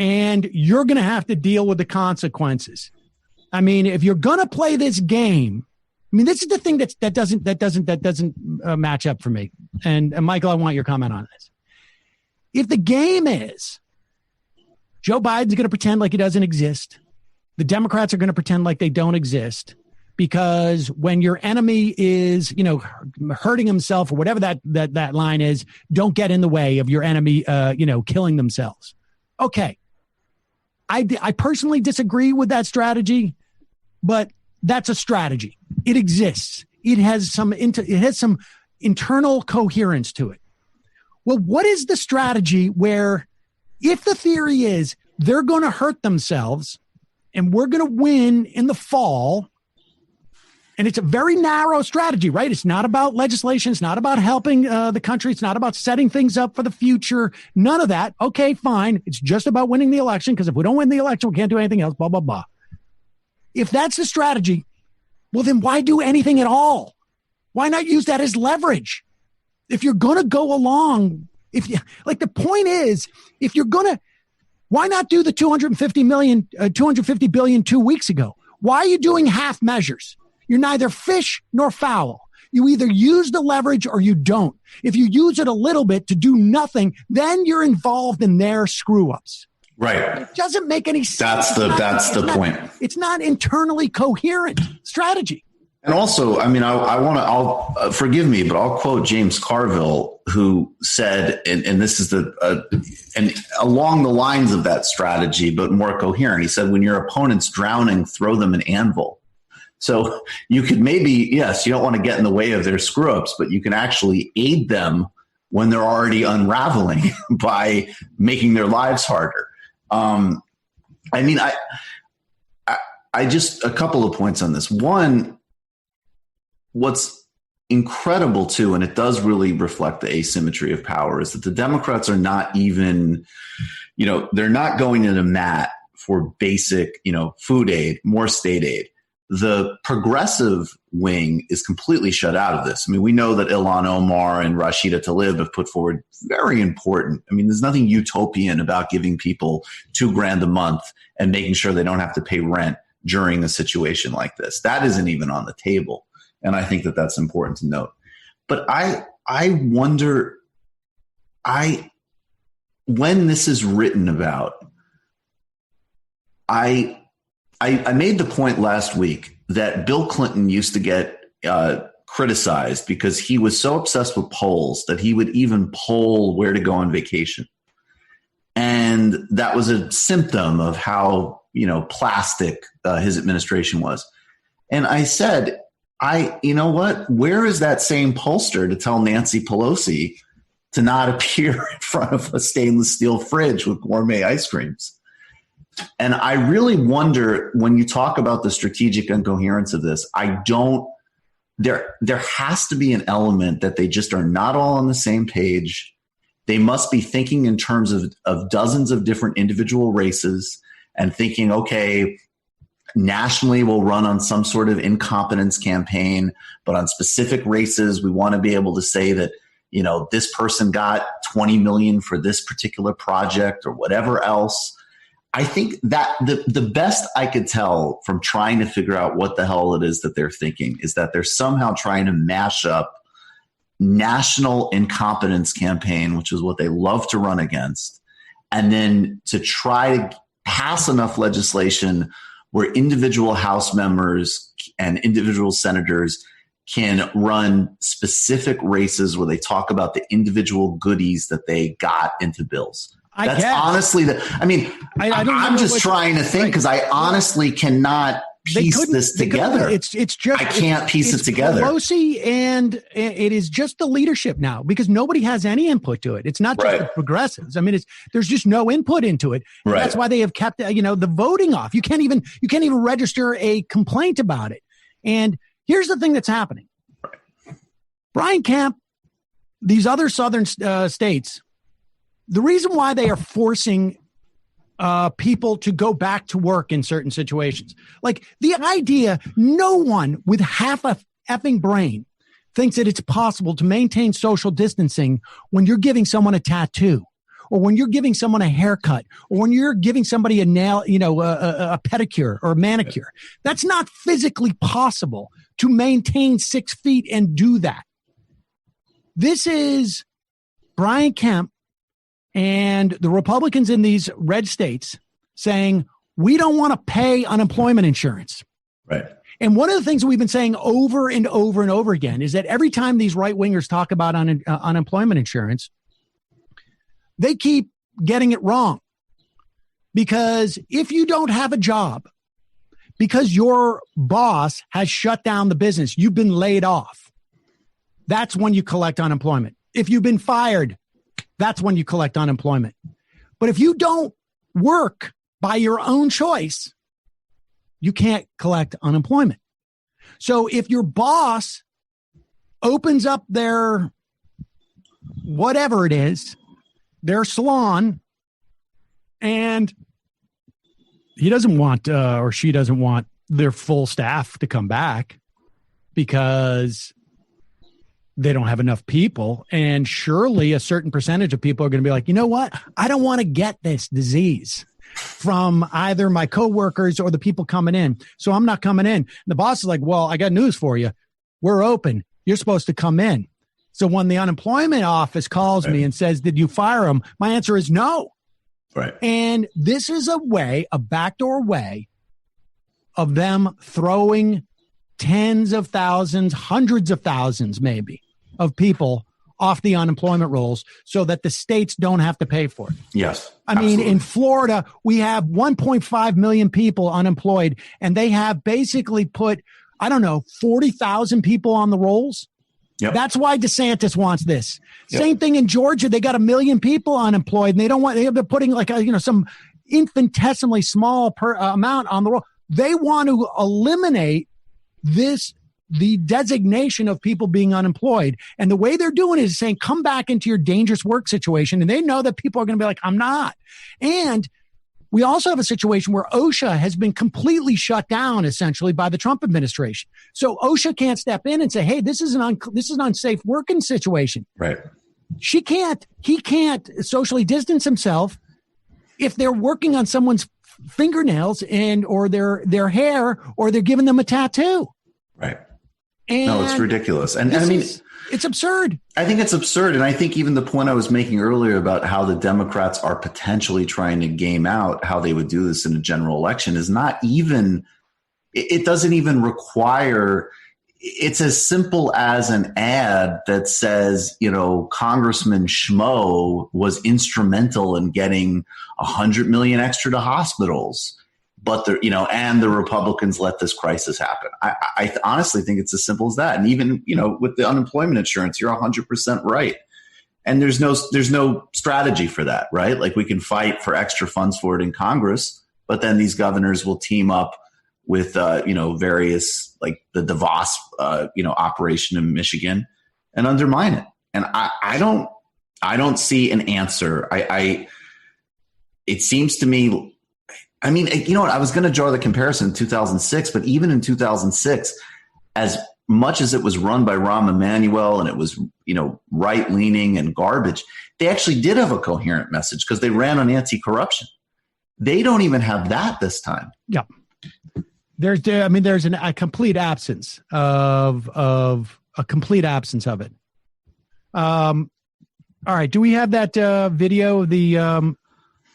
and you're going to have to deal with the consequences. I mean, if you're going to play this game, I mean, this is the thing that doesn't match up for me. And Michael, I want your comment on this. If the game is Joe Biden's going to pretend like he doesn't exist, the Democrats are going to pretend like they don't exist, because when your enemy is, hurting himself or whatever that line is, don't get in the way of your enemy, killing themselves. Okay. I personally disagree with that strategy, but that's a strategy. It exists. It has some internal coherence to it. Well, what is the strategy where if the theory is they're going to hurt themselves and we're going to win in the fall, and it's a very narrow strategy, right? It's not about legislation. It's not about helping the country. It's not about setting things up for the future. None of that. Okay, fine. It's just about winning the election, because if we don't win the election, we can't do anything else, blah, blah, blah. If that's the strategy, well, then why do anything at all? Why not use that as leverage? If you're going to go along, the point is, if you're going to, why not do the 250 billion 2 weeks ago? Why are you doing half measures? You're neither fish nor fowl. You either use the leverage or you don't. If you use it a little bit to do nothing, then you're involved in their screw ups. Right. It doesn't make any sense. That's the point. It's not internally coherent strategy. And also, I mean, I'll forgive me, but I'll quote James Carville, who said, and this is and along the lines of that strategy, but more coherent. He said, when your opponent's drowning, throw them an anvil. So you could maybe, yes, you don't want to get in the way of their screw ups, but you can actually aid them when they're already unraveling by making their lives harder. I mean, I just, a couple of points on this. One, what's incredible too, and it does really reflect the asymmetry of power, is that the Democrats are not even, they're not going into mat for basic, food aid, more state aid. The progressive wing is completely shut out of this. I mean, we know that Ilhan Omar and Rashida Tlaib have put forward very important. I mean, there's nothing utopian about giving people $2,000 a month and making sure they don't have to pay rent during a situation like this. That isn't even on the table. And I think that that's important to note. But I wonder, when this is written about, I made the point last week that Bill Clinton used to get criticized because he was so obsessed with polls that he would even poll where to go on vacation. And that was a symptom of how, plastic his administration was. And I said, you know what? Where is that same pollster to tell Nancy Pelosi to not appear in front of a stainless steel fridge with gourmet ice creams? And I really wonder, when you talk about the strategic incoherence of this, there has to be an element that they just are not all on the same page. They must be thinking in terms of dozens of different individual races and thinking, okay, nationally we'll run on some sort of incompetence campaign, but on specific races, we want to be able to say that, this person got 20 million for this particular project or whatever else. I think that the best I could tell from trying to figure out what the hell it is that they're thinking is that they're somehow trying to mash up national incompetence campaign, which is what they love to run against, and then to try to pass enough legislation where individual House members and individual senators can run specific races where they talk about the individual goodies that they got into bills. That's honestly I'm just trying to think, because I honestly cannot piece this together. It's just, I can't piece it together. Pelosi, and it is just the leadership now, because nobody has any input to it. It's not just the progressives. I mean, there's just no input into it. Right. That's why they have kept the voting off. You can't even register a complaint about it. And here's the thing that's happening. Brian Kemp, these other southern states, the reason why they are forcing people to go back to work in certain situations, like the idea, no one with half a effing brain thinks that it's possible to maintain social distancing when you're giving someone a tattoo, or when you're giving someone a haircut, or when you're giving somebody a nail, a pedicure or a manicure. That's not physically possible to maintain 6 feet and do that. This is Brian Kemp and the Republicans in these red states saying, we don't want to pay unemployment insurance. Right. And one of the things that we've been saying over and over and over again is that every time these right wingers talk about unemployment insurance, they keep getting it wrong. Because if you don't have a job, because your boss has shut down the business, you've been laid off, that's when you collect unemployment. If you've been fired, that's when you collect unemployment. But if you don't work by your own choice, you can't collect unemployment. So if your boss opens up their whatever it is, their salon, and he doesn't want or she doesn't want their full staff to come back because they don't have enough people, and surely a certain percentage of people are going to be like, you know what? I don't want to get this disease from either my coworkers or the people coming in. So I'm not coming in. And the boss is like, well, I got news for you. We're open. You're supposed to come in. So when the unemployment office calls me and says, did you fire him? My answer is no. Right. And this is a backdoor way of them throwing tens of thousands, hundreds of thousands, maybe, of people off the unemployment rolls so that the states don't have to pay for it. Yes. I mean, in Florida, we have 1.5 million people unemployed, and they have basically put, 40,000 people on the rolls. Yep. That's why DeSantis wants this. Yep. Same thing in Georgia. They got 1 million people unemployed, and they're putting like some infinitesimally small amount on the roll. They want to eliminate the designation of people being unemployed. And the way they're doing it is saying, come back into your dangerous work situation. And they know that people are going to be like, I'm not. And we also have a situation where OSHA has been completely shut down essentially by the Trump administration. So OSHA can't step in and say, hey, this is an unsafe working situation. Right. He can't socially distance himself if they're working on someone's fingernails or their hair, or they're giving them a tattoo. Right. And no, it's ridiculous. And I mean, it's absurd. I think it's absurd. And I think even the point I was making earlier about how the Democrats are potentially trying to game out how they would do this in a general election is not even, it doesn't even require, it's as simple as an ad that says, Congressman Schmo was instrumental in getting 100 million extra to hospitals. But and the Republicans let this crisis happen. I honestly think it's as simple as that. And even, with the unemployment insurance, you're 100% right. And there's no strategy for that, right? Like, we can fight for extra funds for it in Congress, but then these governors will team up with, various, like the DeVos, operation in Michigan and undermine it. And I don't see an answer. It seems to me, I mean, you know what? I was going to draw the comparison in 2006, but even in 2006, as much as it was run by Rahm Emanuel and it was, right-leaning and garbage, they actually did have a coherent message because they ran on anti-corruption. They don't even have that this time. Yeah. There's a complete absence of it. All right. Do we have that video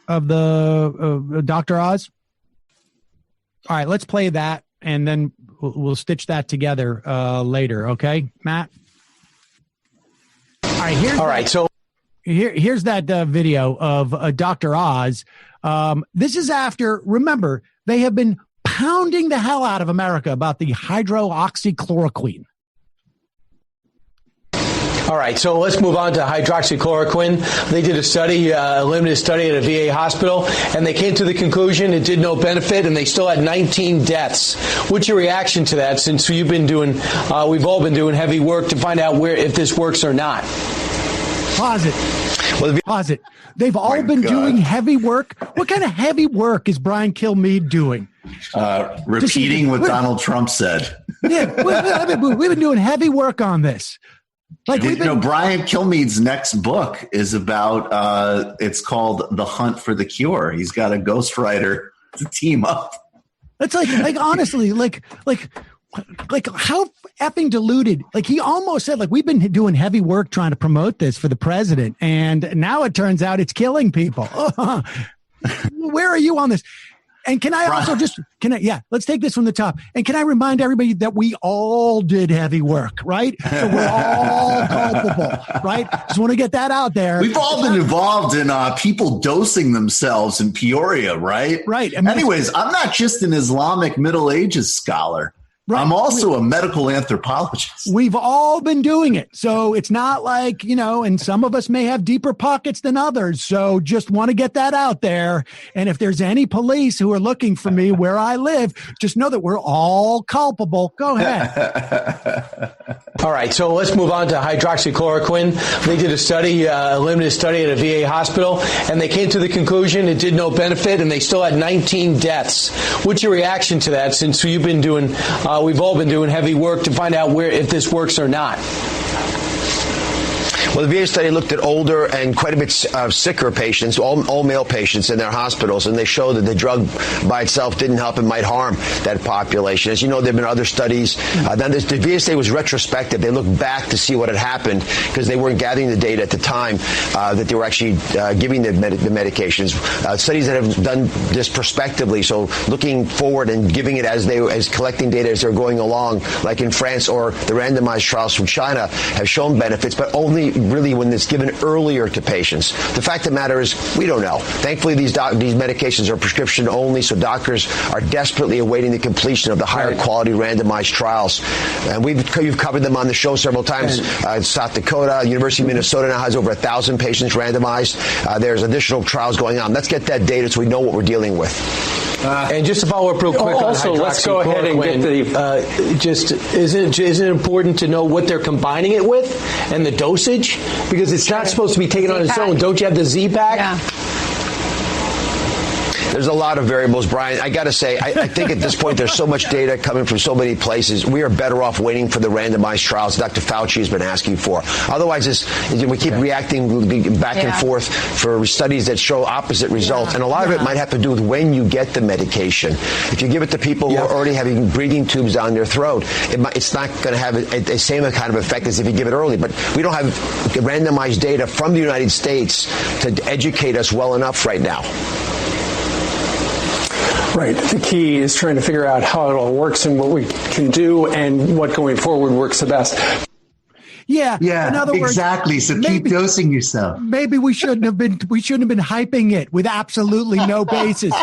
of the Dr. Oz? All right, let's play that, and then we'll stitch that together later. Okay, Matt? All right, here's that video of Dr. Oz. This is after, remember, they have been pounding the hell out of America about the hydroxychloroquine. All right, so let's move on to hydroxychloroquine. They did a study, a limited study at a VA hospital, and they came to the conclusion it did no benefit, and they still had 19 deaths. What's your reaction to that, since we've all been doing heavy work to find out if this works or not? Pause it. They've all been doing heavy work. What kind of heavy work is Brian Kilmeade doing? Repeating what Donald Trump said. Yeah, we've been doing heavy work on this. Like Brian Kilmeade's next book is about. It's called The Hunt for the Cure. He's got a ghostwriter to team up. It's like honestly, like how effing diluted. Like he almost said, like we've been doing heavy work trying to promote this for the president, and now it turns out it's killing people. Where are you on this? And can I also let's take this from the top. And can I remind everybody that we all did heavy work, right? So we're all culpable, right? Just want to get that out there. We've all been involved in people dosing themselves in Peoria, right? Right. Anyways, I'm not just an Islamic Middle Ages scholar. Right. I'm also a medical anthropologist. We've all been doing it. So it's not like, and some of us may have deeper pockets than others. So just want to get that out there. And if there's any police who are looking for me where I live, just know that we're all culpable. Go ahead. All right. So let's move on to hydroxychloroquine. They did a study, a limited study at a VA hospital, and they came to the conclusion it did no benefit, and they still had 19 deaths. What's your reaction to that, since you've been doing we've all been doing heavy work to find out if this works or not? Well, the VA study looked at older and quite a bit sicker patients, all male patients in their hospitals, and they showed that the drug by itself didn't help and might harm that population. As you know, there have been other studies. Then the VA study was retrospective. They looked back to see what had happened because they weren't gathering the data at the time that they were actually giving the medications. Studies that have done this prospectively, so looking forward and giving it as collecting data as they're going along, like in France, or the randomized trials from China, have shown benefits, but only really when it's given earlier to patients. The fact of the matter is, we don't know. Thankfully, these medications are prescription only, so doctors are desperately awaiting the completion of the higher quality randomized trials. And you've covered them on the show several times. South Dakota, University of Minnesota now has over 1,000 patients randomized. There's additional trials going on. Let's get that data so we know what we're dealing with. And just to follow up real quick also, on let's go ahead and get isn't it important to know what they're combining it with and the dosage? Because it's not supposed to be taken on its own. Don't you have the Z-Pack? Yeah. There's a lot of variables, Brian. I got to say, I think at this point there's so much data coming from so many places. We are better off waiting for the randomized trials Dr. Fauci has been asking for. Otherwise, we keep reacting back and forth for studies that show opposite results. And a lot of it might have to do with when you get the medication. If you give it to people who are already having breathing tubes down their throat, it's not going to have the same kind of effect as if you give it early. But we don't have randomized data from the United States to educate us well enough right now. Right. The key is trying to figure out how it all works and what we can do and what going forward works the best. Yeah. Yeah. In other words, exactly. So keep dosing yourself. Maybe we shouldn't have been hyping it with absolutely no basis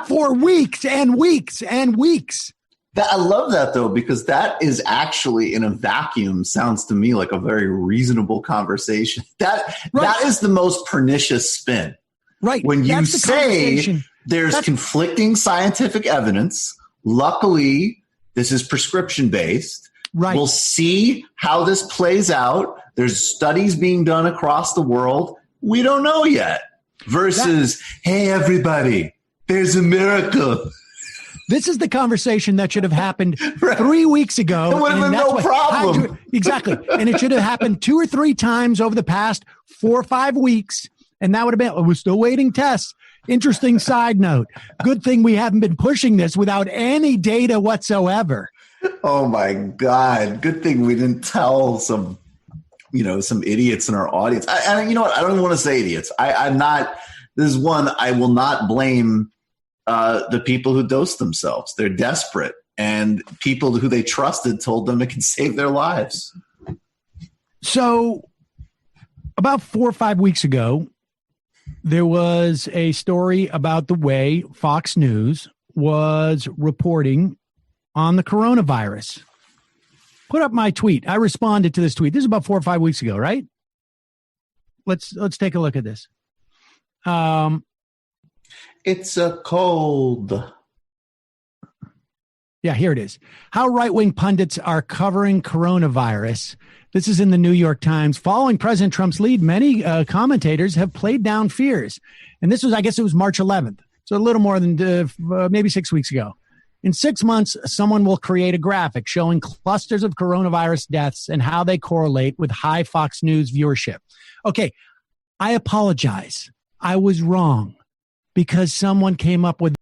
for weeks and weeks and weeks. I love that, though, because that is actually, in a vacuum, sounds to me like a very reasonable conversation. That is the most pernicious spin. Right. When you say there's conflicting scientific evidence, luckily, this is prescription-based. Right. We'll see how this plays out. There's studies being done across the world. We don't know yet. Versus, hey, everybody, there's a miracle. This is the conversation that should have happened 3 weeks ago. It would have been no problem. Exactly. And it should have happened 2 or 3 times over the past 4 or 5 weeks. And that would have been, we're still waiting tests. Interesting side note. Good thing we haven't been pushing this without any data whatsoever. Oh my God. Good thing we didn't tell some idiots in our audience. You know what? I don't even want to say idiots. This is one, I will not blame the people who dose themselves. They're desperate. And people who they trusted told them it can save their lives. So about 4 or 5 weeks ago, there was a story about the way Fox News was reporting on the coronavirus. Put up my tweet. I responded to this tweet. This is about 4 or 5 weeks ago, right? Let's take a look at this. It's a cold. Yeah, here it is. How right-wing pundits are covering coronavirus. This is in the New York Times. Following President Trump's lead, many commentators have played down fears. And this was, I guess it was March 11th. So a little more than maybe 6 weeks ago. In 6 months, someone will create a graphic showing clusters of coronavirus deaths and how they correlate with high Fox News viewership. Okay, I apologize. I was wrong because someone came up with